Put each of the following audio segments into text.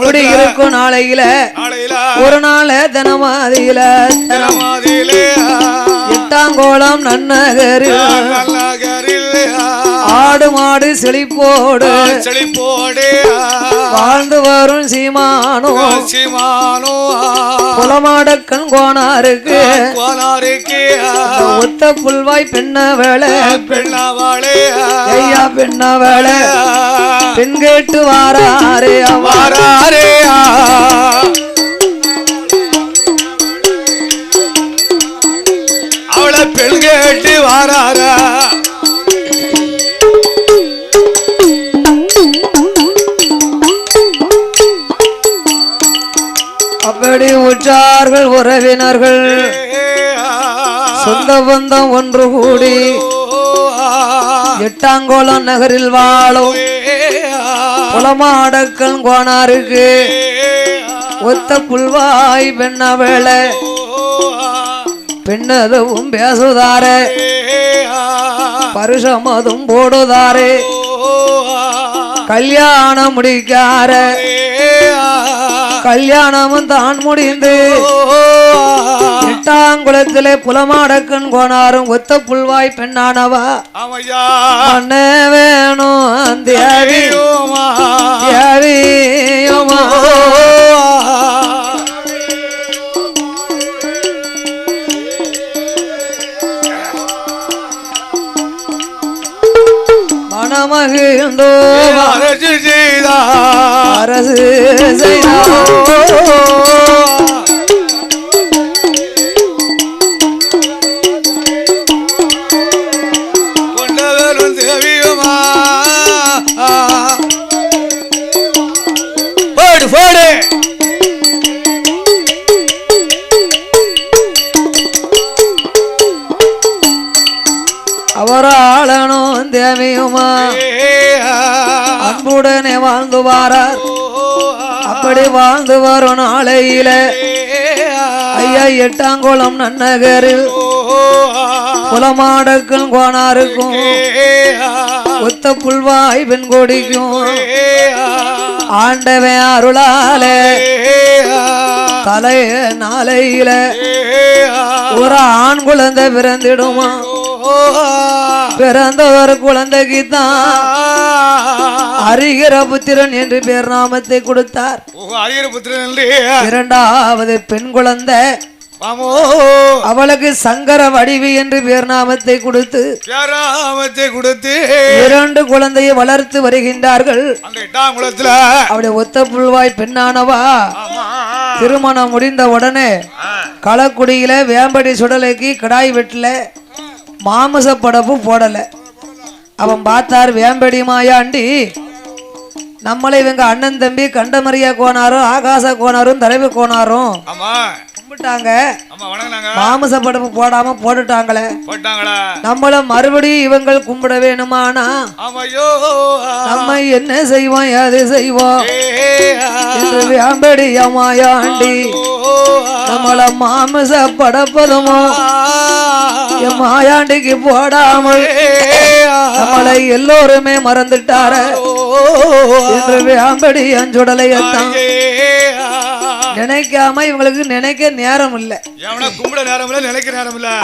அப்படி இருக்கும் நாளையில ஒரு நாள் தினமாதியில எட்டாங்கோளம் நன்னகரில் ஆடு மாடு செழிப்போடு வாழ்ந்து வரும் சீமானோ குலமாடக்கண் கோனாருக்கு ஒத்த புல்வாய் பெண்ண வேலை ஐயா பெண்ண வேலை பெண் கேட்டு வாராரே வாராரே அவளை பெண் கேட்டு வாராரா அப்படி உற்றார்கள் உறவினர்கள் சொந்த பந்தம் ஒன்று கூடி எட்டாங்கோளம் நகரில் வாழும் குலமாடக்கண் கோனாருக்கு ஒத்த புல்வாய் பெண்ண வேளை பெண்ணதும் பேசுதாரே பருஷமதும் போடுதாரே கல்யாணம் முடிக்கார கல்யாணமும் தான் முடிந்து எட்டாங்குளத்திலே புலமாடக்கண் கோனாரும் ஒத்த புல்வாய் பெண்ணானவா அண்ண வேணும் தேவியுமா தேவியுமா மனமகிழ்ந்தோ அரசு செய்தார் அரசு செய்தார் கொண்டவரும் தேவியுமா போடு போடு அவராளனும் தேவியுமா அன்புடனே வாழ்ந்து வாரார் அப்படி வாழ்ந்து வரும் நாளையில ஐயா எட்டாங்குளம் நன்னகரில் குலமாடக்கண் கோனாருக்கும் ஒத்த புல்வாய் பெண் கொடிக்கும் ஆண்டவன் அருளாலே தலைய நாளையில ஒரு ஆண் குழந்தை பிறந்திடுமா பிறந்த ஒரு குழந்தைக்கு தான் அரிகிற புத்திரன் என்று பேர் நாமத்தை கொடுத்தார். இரண்டாவது பெண் குழந்தை அவளுக்கு சங்கர வடிவி என்று பேர் நாமத்தை கொடுத்து இரண்டு குழந்தையை வளர்த்து வருகின்றார்கள். அவளுடைய ஒத்த புல்வாய் பெண்ணானவா திருமணம் முடிந்த உடனே களக்குடியில வேம்படி சுடலைக்கு கடாய் வெட்டல மாமச படப்பு போடல. அவன் பார்த்தார் வேம்படி மாயாண்டி நம்மளை இவங்க அண்ணன் தம்பி கண்டமரியா கோனாரும் ஆகாச கோனாரும் தலைவு கோனாரும் கும்பிட்டாங்க, மாமச படப்பு போடாம போட்டுட்டாங்களே, நம்மள மறுபடியும் இவங்கள் கும்பிட வேணுமானா நம்ம என்ன செய்வோம் ஏது செய்வோம் என்று வேம்படி மாயாண்டி நம்மள மாமச படப்பதுமோ மாயாண்டிக்கு போடாமல் நம்மளை எல்லோருமே மறந்துட்டார என்று வேம்படி அஞ்சுடலையத்தான் நினைக்காம இவங்களுக்கு நினைக்க நேரம் இல்ல,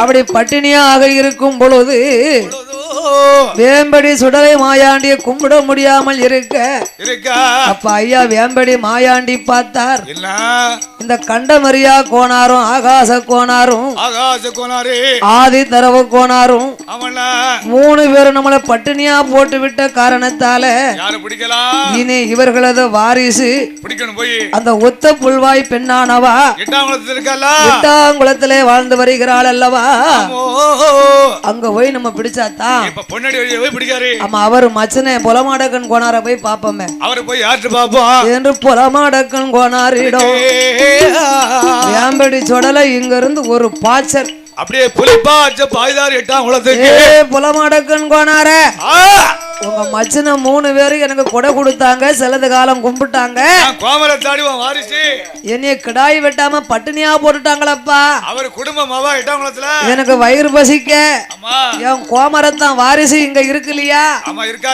அப்படி பட்டினியாக இருக்கும் பொழுது வேம்படி சுடலை மாயாண்டிய கும்பிட முடியாமல் இருக்க அப்ப ஐயா வேம்படி மாயாண்டி பார்த்தார். இந்த கண்டமரியா கோனாரும் ஆகாச கோனாரும் ஆதி தரவு கோனாரும் மூணு பேரும் நம்மளை பட்டினியா போட்டு விட்ட காரணத்தால இனி இவர்களது வாரிசு அந்த ஒத்த புல்வாய் பெண்ணானவா எட்டாங்குளத்திலே வாழ்ந்து வருகிறாள் அல்லவா, அங்க போய் நம்ம பிடிச்சாதான் ஆமா அவரு மச்சனே புலமாடக்கண் கோனார போய் பாப்போமே, அவரு போய் யாரு பாப்போம் என்று புலமாடக்கண் கோனாரிடம் வேம்படி சொடலை இங்க இருந்து ஒரு பாய்ச்சல் அப்படியே புலிப்பாச்ச பாய்தார் எட்டாங்குளத்துக்கு புலமாடக்கண் கோனார உங்க மச்சன 3 பேரும் எனக்கு கொடை கொடுத்தாங்க, சிலது காலம் கும்பிட்டாங்க. கோமரத்தாடி வாரிசு என்னைய கிடாய் வெட்டாம பட்டினியா போட்டுட்டாங்களப்பா. அவர் குடும்பம் அவா எட்டாங்குளத்துல எனக்கு வயிறு பசிக்க என் கோமரத்தான் வாரிசு இங்க இருக்கு இல்லையா? ஆமா இருக்கா?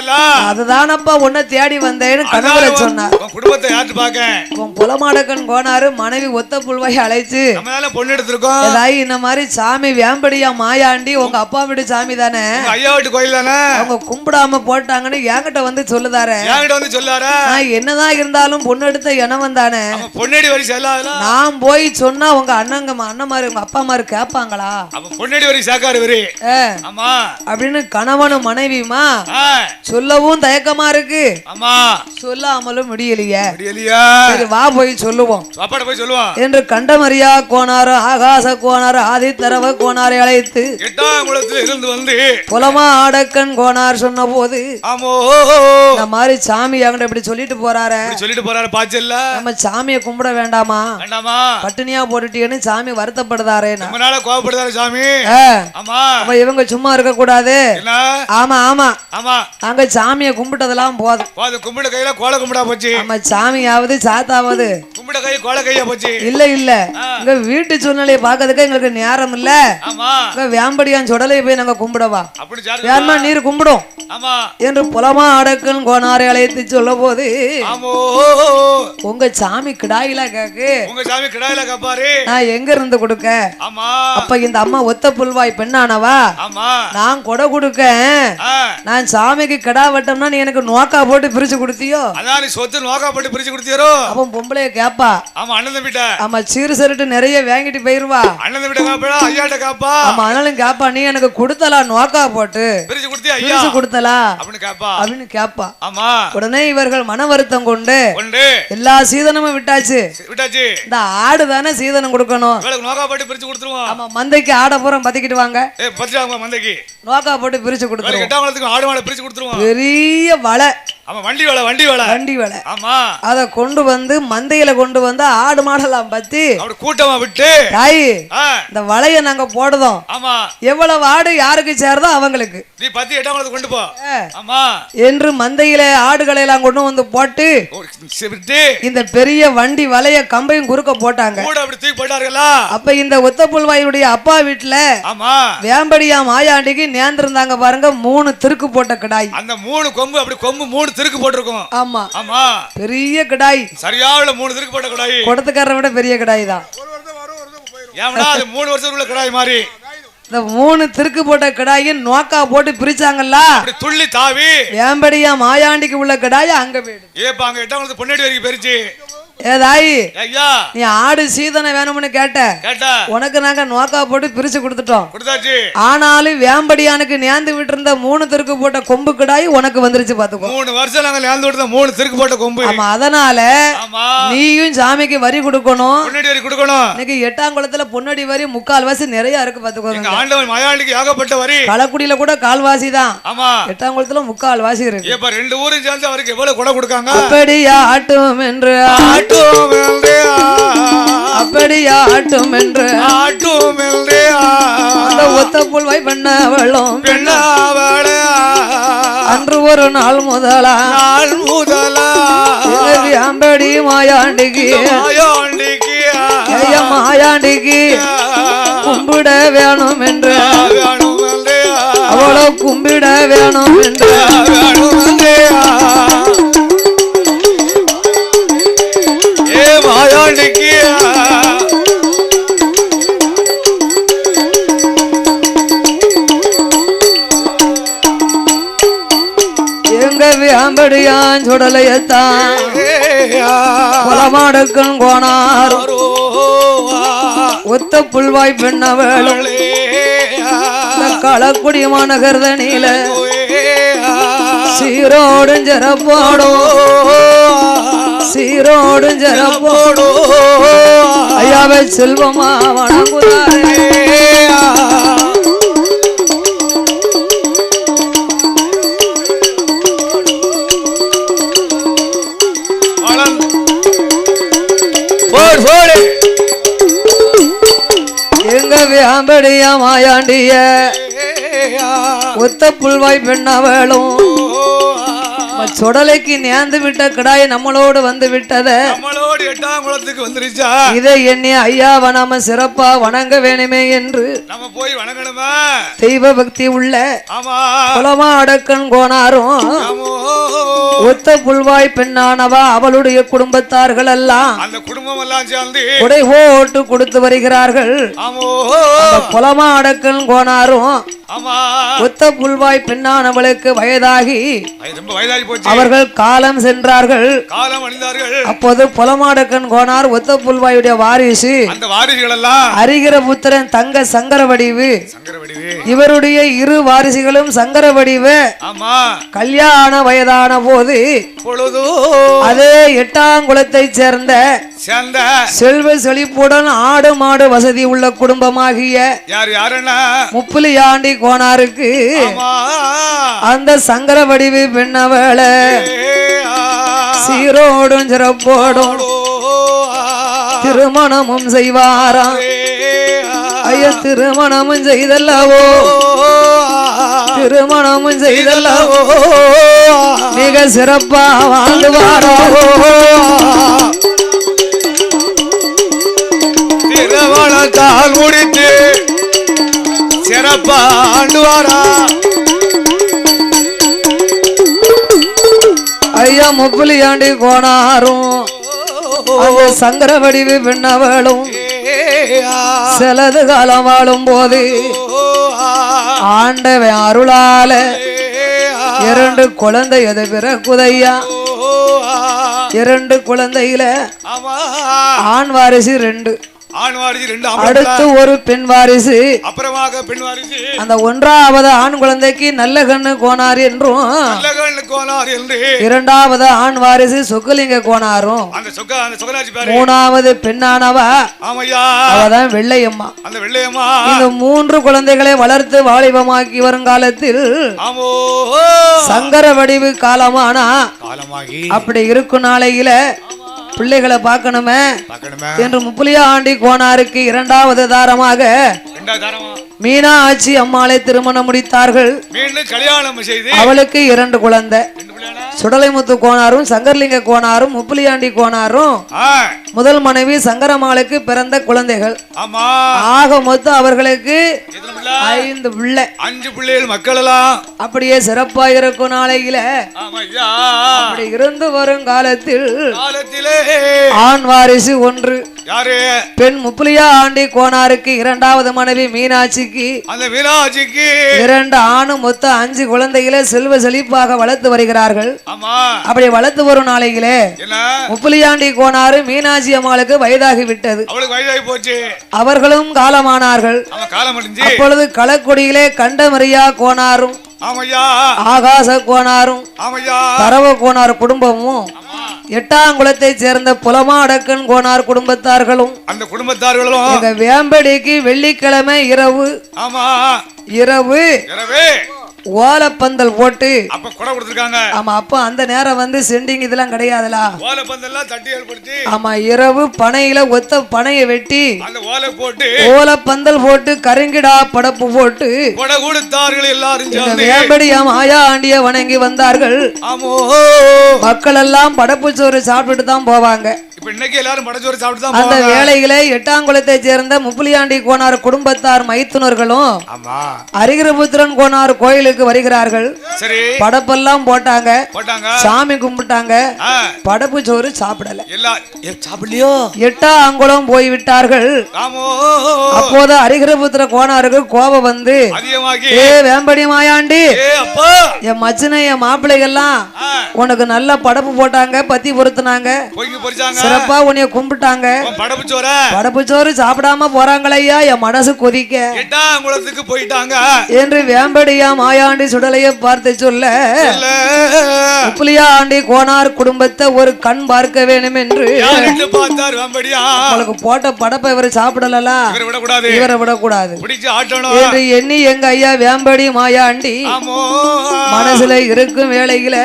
அதுதானப்பா உன்னை தேடி வந்தேன்னு கனவுல சொன்னார். குடும்பத்தை யாரு பாக்க உன் புலமாடக்கன் கோனாரு மனைவி ஒத்த புல்வாய் அழைச்சு பொண்ணு எடுத்திருக்கோம். ஏதாய் இந்த மாதிரி சாமி வேம்படியா மாயாண்டி உங்க அப்பா வீடு சாமி தானே, ஐயா வீட்டு கோயில் தானே, அவங்க கும்பிடாம போட்டாங்கன்னு என்கிட்ட வந்து சொல்லுதாரு. என்னதான் இருந்தாலும் பொண்ணு எடுத்த இனம் தானே, பொன்னடி வரி நான் போய் சொன்னா உங்க அண்ணன்மாரு உங்க அப்பா மாரு கேட்பாங்களா? பொன்னடி வரி சாக்காரு அப்படின்னு கணவனும் மனைவியுமா சொல்லவும் தயக்கமா இருக்கு. சொல்லாமலும் முடியலையே. வா போய் சொல்லுவோம் என்று கண்டமரியா கோனாரு ஆகாச கோனாரு ஆதித்தரவ கோனாரை அழைத்து இருந்து வந்து புலமா ஆடக்கன் கோனார் சொன்ன போது இந்த மாதிரி சாமி அவங்கிட்ட இப்படி சொல்லிட்டு போறாரு பாச்சல்ல, நம்ம சாமியை கும்பிட வேண்டாமா, பட்டினியா போட்டுட்டீங்கன்னு சாமி வருத்தப்படுதாரு. கோவப்படுதாரு சாமி. இவங்க சும்மா இருக்க கூடாது. ஆமா ஆமா ஆமா, அங்க சாமியை கும்பிட்டதெல்லாம் போதும். கும்பிட கையில கோல கும்பிடா போச்சு. நம்ம சாமியாவது சாத்தாவது கும்பிட கை கோல கையா போச்சு. இல்ல இல்ல, இங்க வீட்டு சூழ்நிலையை பாக்கிறதுக்கு எங்களுக்கு நேரம் இல்ல. வேம்படியான் சுடலை போய் நாங்க கும்பிடவா, வேணுமா நீர் கும்பிடும் என்று புலமா அடக்கன் கோனாரை அழைத்து சொல்ல போது உங்க சாமி கிடாயில கேக்கு, உங்க சாமி கிடாயில கேப்பாரு, நான் எங்க இருந்து கொடுக்க? அப்ப இந்த அம்மா ஒத்த புல்வாய் பெண்ணானவா, நான் கொடை கொடுக்க, நான் சாமிக்கு கிடா வெட்டம்னா நீ எனக்கு நோக்கா போட்டு பிரிச்சு கொடுத்தியோ? அதான் சொத்து நோக்கா போட்டு பிரிச்சு கொடுத்தியோ? அப்ப பொம்பளைய கேப்பா. ஆமா அண்ணன் தம்பிட்ட. ஆமா சீரு சருட்டு நிறைய வாங்கிட்டு போயிருவா. அண்ணன் தம்பிட்ட கேப்பா, ஐயாட்ட கேப்பா. ஆமா ஆனாலும் கேப்பா, நீ எனக்கு கொடுத்தலா நோக்கா போட்டு பிரிச்சு கொடுத்தியா? பிரிச்சு கொடுத்தலா அப்படின்னு கேப்பா. உடனே இவர்கள் மன வருத்தம் கொண்டு எல்லா சீதனமும் விட்டாச்சு. இந்த ஆடு தானே சீதனம் கொடுக்கணும். ஆமா மந்தைக்கு ஆட பூரம் பத்திக்கிட்டு வாங்க, நோக்கா போட்டு பிரிச்சு கொடுத்துருவோம். பெரிய வலை, வண்டி வேலை வண்டி வேலை. ஆமா அத கொண்டு வந்து மந்தையில கொண்டு வந்து ஆடு மாடெல்லாம் பத்தி கூட்டமா விட்டு தாய் இந்த வலைய நாங்க போடுதோம். ஆமா எவ்வளவு ஆடு யாருக்கு சேருதோ அவங்களுக்கு நீ 10 8 கொண்டு போ. ஆமா என்று மந்தையில ஆடுகளை எல்லாம் கொண்டு வந்து போட்டு இந்த பெரிய வண்டி வலைய கம்பையும் குறுக்க போட்டாங்க. அப்ப இந்த ஒத்த புல்வாயுடைய அப்பா வீட்டுல வேம்படியா மாயாண்டிக்கு நேர்ந்திருந்தாங்க பாருங்க 3 திருக்கு போட்ட கிடாய். அந்த 3 கொம்பு அப்படி கொம்பு 3 திருக்கு போட்டிருக்கும். ஆமா ஆமா பெரிய கிடாய், சரியாவுல 3 திருக்கு போட்ட கிடாய். கொடத்துக்காரரை விட பெரிய கிடாய் தான். ஏன்னா அது 3 வருஷம் உள்ள கிடாய் மாதிரி. இந்த 3 திருக்கு போட்ட கிடாயின் நோக்கா போட்டு பிரிச்சாங்கல்ல, அப்படி துள்ளி தாவி வேம்படியா மாயாண்டிக்கு உள்ள கிடாய அங்க போயிடு. ஏப்பா அங்க எட்டாவது பொன்னடி வரைக்கும் பெருச்சு. ஏதாயி நீ ஆடு சீதனை வேணும்னு கேட்ட, உனக்கு நாங்க நோக்கா போட்டு பிரிச்சு கொடுத்துட்டோம். ஆனாலும் வேம்படியானுக்கு நேர்ந்து விட்டு இருந்த 3 திருக்கு போட்ட கொம்பு கிடாய் உனக்கு வந்துருச்சு பாத்துக்கோ. 3 வருஷம் நாங்க நேர்ந்து விட்டு 3 திருக்கு போட்ட கொம்பு. ஆமா அதனால நீயும் சாமிக்கு வரி கொடுக்கணும். பொன்னடி வரி கொடுக்கணும். இன்னைக்கு எட்டாங்குளத்துல பொன்னடி வரி 3/4 நிறைய இருக்கு பாத்துக்கோங்க. ஆண்டவன் மாயாண்டிக்கு ஏகப்பட்ட வரி. களக்குடியில கூட 1/4 தான். ஆமா எட்டாங்குளத்துல 3/4 இருக்கு. இப்ப 2 ஊரும் சேர்ந்து அவருக்கு எவ்வளவு கொடை கொடுக்காங்க. அப்படியா ஆட்டும் என்று அப்படியாட்டும் என்று அந்த ஒத்த புல்வாய் பெண்ணவளும் அன்று ஒரு நாள் முதலா அம்படி மாயாண்டிக்கு மாயாண்டிக்கு கும்பிட வேணும் என்று அவளோ கும்பிட வேணும் என்று மாயாண்டிக்கு எங்க வேம்படியான் சுடலையத்தான் குலமாடுக்கும் கோனார் ஒத்த புல்வாய் பெண்ணவளும் களக்குடி மாநகர்தனில சீரோடும் ஜரப்போடும் சீரோடும் ஜரப்போடும் ஐயாவை செல்வமா வணங்குதாரே. எங்க வேம்படியா மாயாண்டிய ஒத்த புல்வாய் பெண்ணவளும் சுடலைக்கு நேர்ந்து விட்ட கிடாய் நம்மளோடு வந்து விட்டத நம்மளோடு 8ஆம் குலத்துக்கு வந்துருச்சா இதை எண்ணி ஐயாவை நாம சிறப்பா வணங்க வேணுமே என்று நம்ம போய் வணங்கணுமா தெய்வ பக்தி உள்ள குலமா அடக்கன் கோனாரும் ஒத்த புல்வாய் பெண்ணானவா அவளுடைய குடும்பத்தார்கள் எல்லாம் அந்த குடும்பம் எல்லாம் சேர்ந்து கொடை ஓட்டு கொடுத்து வருகிறார்கள் குலமா அடக்கன் கோனாரும் ஒத்த புல்வாய் பெண்ணானவளுக்கு வயதாகி அவர்கள் காலம் சென்றார்கள் அப்போது புலமாடக்கன் கோனார் ஒத்த புல்வாயுடைய வாரிசு அந்த வாரிசுகள் எல்லாம் அரிகிற புத்திரன் தங்க சங்கர வடிவு இவருடைய இரு வாரிசுகளும் சங்கர வடிவு கல்யாண வயதான போது அதே 8ஆம் குலத்தை சேர்ந்த செல்வ செழிப்புடன் ஆடு மாடு வசதி உள்ள குடும்பமாகிய முப்புலியாண்டி கோனாருக்கு அந்த சங்கர வடிவு பெண்ணவள சீரோடும் சிறப்போடும் திருமணமும் செய்வாராம் ஐயா திருமணமும் செய்தல்லவோ திருமணமும் செய்தல்லவோ மிக சிறப்பா வாழ்வாரோ திருமணத்தால் முடித்து சிறப்பா ஆண்டுவாரா ஐயா முப்புலியாண்டி கோனாரும் சங்கர வடிவு பெண்ணவளும் சிலது காலம் வாழும் போது ஆண்டவன் அருளால 2 குழந்தை எது பிறக்குதையா 2 குழந்தையில ஆண் வாரிசு 2 அடுத்து ஒரு பெண் வாரிசு அப்புறமாக பெண் வாரிசு அந்த 1வது ஆண் குழந்தைக்கு நல்ல கண்ணு கோனார் என்றும் 2வது ஆண் வாரிசு சொக்கலிங்க கோனாரும் 3வது பெண்ணானவா அவதான் வெள்ளையம்மா இந்த 3 குழந்தைகளை வளர்த்து வாலிபமாக்கி வருங்காலத்தில் சங்கர வடிவு காலமானா அப்படி இருக்கும் நாளையில பிள்ளைகளை பார்க்கணுமே என்று முப்புலியாண்டி கோனாருக்கு 2வது தாரமாக மீனாட்சி அம்மாளை திருமணம் முடித்தார்கள் அவளுக்கு 2 குழந்தை சுடலைமுத்து கோனாரும் சங்கர்லிங்க கோனாரும் முப்புலியாண்டி கோனாரும் முதல் மனைவி சங்கரமாளுக்கு பிறந்த குழந்தைகள் ஆக மொத்தம் அவர்களுக்கு 5 பிள்ளை 5 பிள்ளைகள் மக்கள் எல்லாம் அப்படியே சிறப்பா இருக்கும் நாளையில அப்படி இருந்து வரும் காலத்தில் ஆண் வாரிசு 1 பெண் முப்புலியாண்டி கோனாருக்கு 2வது மனைவி மீனாட்சிக்கு 2 ஆணும் மொத்தம் 5 குழந்தைகளை செல்வ செழிப்பாக வளர்த்து வருகிறார்கள் அப்படி வளர்த்து வரும் நாளையிலே முப்புலியாண்டி கோனாரு மீனாட்சி அம்மாளுக்கு வயதாகி விட்டது அவர்களும் காலமானார்கள் அப்பொழுது களக்குடியிலே கண்டமரியா கோனாரும் ஆகாச கோனாரும் தரவ கோனார் குடும்பமும் 8ஆம் குலத்தை சேர்ந்த புலமாடக்கன் கோனார் குடும்பத்தார்களும் அந்த குடும்பத்தார்களும் எங்க வேம்படிக்கு வெள்ளிக்கிழமை இரவு ஓலப்பந்தல் போட்டு அப்ப கொடை கொடுத்திருக்காங்க ஆமா அப்ப அந்த நேரம் வந்து செண்டிங் இதெல்லாம் கிடையாதுல ஓலப்பந்தல்லாம் தட்டி ஏற்படுத்தி ஆமா இரவு பனையில ஒத்த பனையை வெட்டி அந்த ஓலை போட்டு ஓலப்பந்தல் போட்டு கருங்கிடா படப்பு போட்டு கொடை கொடுத்தார்கள் எல்லாரும் சேர்ந்து வேம்படியா மாயா ஆண்டிய வணங்கி வந்தார்கள் மக்கள் எல்லாம் படப்பு சோறு சாப்பிட்டுட்டு தான் போவாங்க இப்ப இன்னைக்கு எல்லாரும் படச்சோறு சாப்பிட்டு தான் அந்த வேளையிலே 8ஆம் குலத்தை சேர்ந்த முப்புலியாண்டி கோனார் குடும்பத்தார் மைத்துனர்களும் அரிகிரபுத்திரன் கோனார் கோயிலுக்கு வருகிறார்கள் படப்பெல்லாம் போட்டாங்க சாமி கும்பிட்டாங்க படப்பு சோறு சாப்பிடல சாப்பிடலையோ 8ஆம் குலம் போய் விட்டார்கள் அப்போது அரிகிரபுத்திர கோனாருக்கு கோபம் வந்து ஏ வேம்படி மாயாண்டி என் மச்சனை என் மாப்பிள்ளைகள்லாம் உனக்கு நல்ல படப்பு போட்டாங்க பத்தி பொருத்தினாங்க சிறப்பா உன்னைய கும்பிட்டாங்க படப்பு சோறு சாப்பிடாம போறாங்களையா என் மனசு கொதிக்க 8ஆம் குலத்துக்கு போயிட்டாங்க என்று வேம்படியா மாயாண்டி சுடலைய பார்த்து சொல்ல முப்புலியாண்டி கோனார் குடும்பத்தை ஒரு கண் பார்க்க வேண்டும் என்று உங்களுக்கு போட்ட படப்பை இவர் சாப்பிடல இவரை விடக்கூடாது என்று எண்ணி எங்க ஐயா வேம்படி மாயாண்டி மனசுல இருக்கும் வேளையில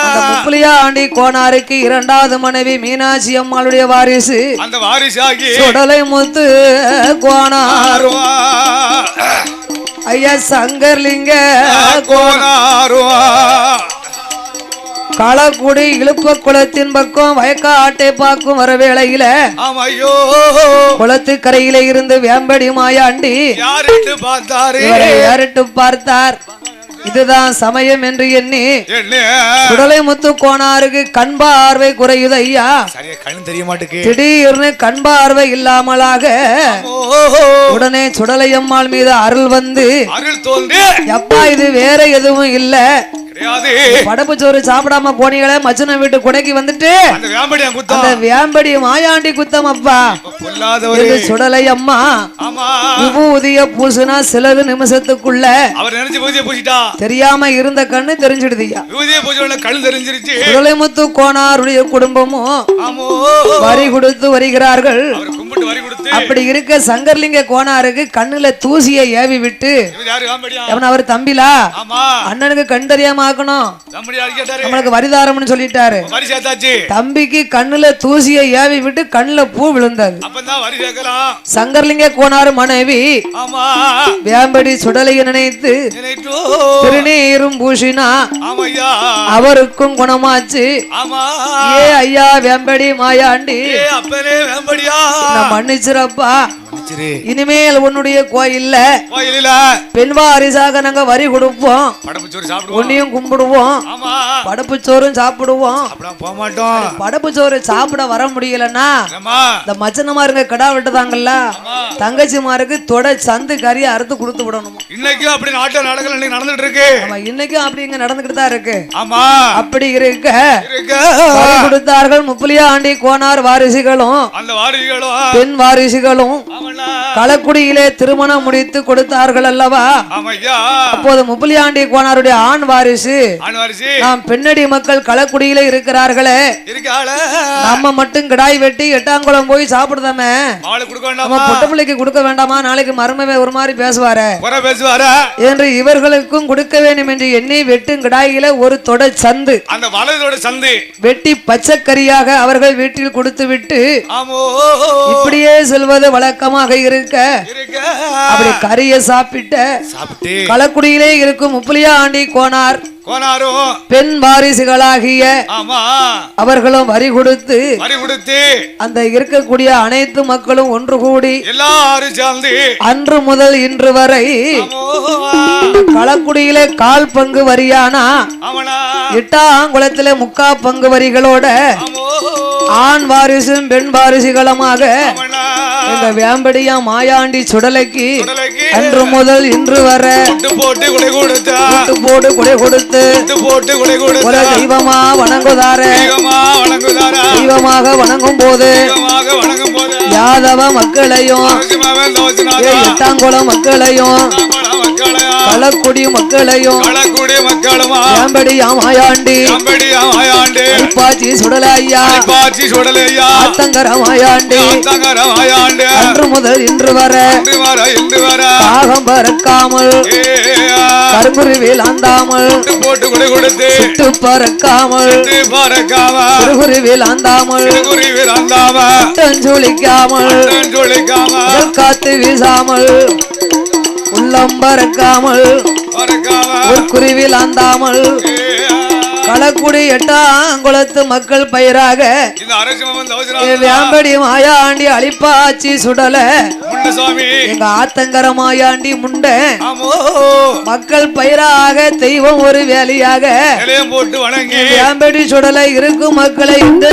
அந்த முப்புலியாண்டி கோனாருக்கு 2வது மனைவி மீனாட்சி அம்மாளுடைய வாரிசு அந்த வாரிசாகி சுடலை முத்து கோனார் ஐயா சங்கர்லிங்க கோனாரு களக்குடி இழுப்ப குளத்தின் பக்கம் வயக்கா ஆட்டை பார்க்கும் வர வேளையில ஆமையோ குளத்து கரையில இருந்து வேம்படி மாயாண்டி யாரிட்டு பார்த்தாரு யாரிட்டு பார்த்தார் இதுதான் சமயம் என்று எண்ணி சுடலை முத்து கோனாருக்கு கண் பார்வை குறையுது ஐயா கண் தெரிய மாட்டேங்குது திடீர்னு கண் பார்வை இல்லாமலாக உடனே சுடலை அம்மாள் மீது அருள் வந்து அருள் தோன்றி அப்பா இது வேற எதுவும் இல்ல படப்பு சோறு சாப்பிடாம போனீங்களே மச்சன வீட்டு கொடைக்கு வந்துட்டு அந்த வேம்படி மாயாண்டி குத்தம் அப்பா சுடலை அம்மா விபூதிய பூசுனா சிலது நிமிஷத்துக்குள்ள அவர் நினைச்சு பூஜையை பூசிட்டா தெரியாம இருந்த கண்ணு தெரிஞ்சிடுதியா கண்ணு தெரிஞ்சிருச்சு சுடலைமுத்து கோனாருடைய குடும்பமும் வரி கொடுத்து வருகிறார்கள் அப்படி இருக்க சங்கர்லிங்க கோனாருக்கு கண்ணுல தூசியை ஏவி விட்டு அவர் தம்பிலா அண்ணனுக்கு கண் தெரியாம ஆக்கணும் நம்மளுக்கு வரிதாரம்னு சொல்லிட்டாரு தம்பிக்கு கண்ணுல தூசியை ஏவி விட்டு கண்ணுல பூ விழுந்தது சங்கர்லிங்க கோனார் மனைவி வேம்படி சுடலையை நினைத்து திருநீரும் பூசினா அவருக்கும் குணமாச்சு ஏ ஐயா வேம்படி மாயாண்டி மன்னிச்சிரப்பா இனிமேல் உன்னுடைய கோயில்ல பெண் வாரிசாக நாங்க வரி கொடுப்போம் உன்னையும் கும்பிடுவோம் படப்பு சோறும் சாப்பிடுவோம் படப்பு சோறு சாப்பிட வர முடியலன்னா இந்த மச்சனமாருங்க கடா விட்டுதாங்கல்ல தங்கச்சிமாருக்கு தொட சந்து கறி அறுத்து கொடுத்து விடணும் இன்னைக்கும் அப்படி நாட்டில் நடக்கல நடந்துட்டு இருக்கு இன்னைக்கும் அப்படி இங்க நடந்துகிட்டு தான் இருக்கு அப்படி இருக்க கொடுத்தார்கள் முப்புலியாண்டி கோனார் வாரிசுகளும் பெண் வாரிசுகளும் களக்குடியிலே திருமணம் முடித்து கொடுத்தார்கள் அல்லவா அப்போது முப்புலியாண்டி கோனாருடைய ஆண் வாரிசு நாம் பெண்ணடி மக்கள் களக்குடியிலே இருக்கிறார்களே நம்ம மட்டும் கிடாய் வெட்டி எட்டாங்குளம் போய் சாப்பிடுதாமே நம்ம பொட்ட பிள்ளைக்கு கொடுக்க வேண்டாமா நாளைக்கு மருமவே ஒரு மாதிரி பேசுவாரு என்று இவர்களுக்கும் கொடுக்க வேண்டும் என்று எண்ணி வெட்டும் கிடாயில ஒரு தொட சந்து வெட்டி பச்சைக்கரியாக அவர்கள் வீட்டில் கொடுத்து விட்டு இப்படியே செல்வது வழக்கமாக இருக்க அப்படி கறிய சாப்பிட்டு களக்குடியிலே இருக்கும் முப்புலியாண்டி கோனார் பெண் வாரிசுகளாகிய அவர்களும் வரி கொடுத்து அந்த இருக்கக்கூடிய அனைத்து மக்களும் ஒன்று கூடி அன்று முதல் இன்று வரை களக்குடியிலே கால் பங்கு வரியானா எட்டாங்குளத்திலே முக்கா பங்கு வரிகளோட ஆண் வாரிசும் பெண் வாரிசுகளுமாக எங்க வேம்படியா மாயாண்டி சுடலைக்கு அன்று முதல் இன்று வரை போட்டு குடை கொடுத்து தெய்வமா வணங்குதாரே தெய்வமாக வணங்கும் போது யாதவ மக்களையும் எட்டாங்குளம் மக்களையும் களக்குடி மக்களையும் வேம்படியா மாயாண்டி பாச்சி சுடலையா அத்தங்கர மாயாண்டி அன்று முதல் இன்று வரை காகம் பறக்காமல் கருங்குருவில் ஆந்தாமல் சுட்டு பறக்காமல் குருகுருவில் ஆந்தாமல் சுழிக்காமல் காத்து வீசாமல் உள்ளம் பறக்காமல் ஒரு குருவில் ஆந்தாமல் களக்குடி எட்டாங்குளத்து மக்கள் பயிராக வேம்படி மாயாண்டி அழிப்பாச்சி சுடல எங்க ஆத்தங்கர மாயாண்டி முண்ட மக்கள் பயிராக தெய்வம் ஒரு வேலையாக போட்டு வணங்கி வேம்படி சுடல இருக்கும் மக்களை இந்த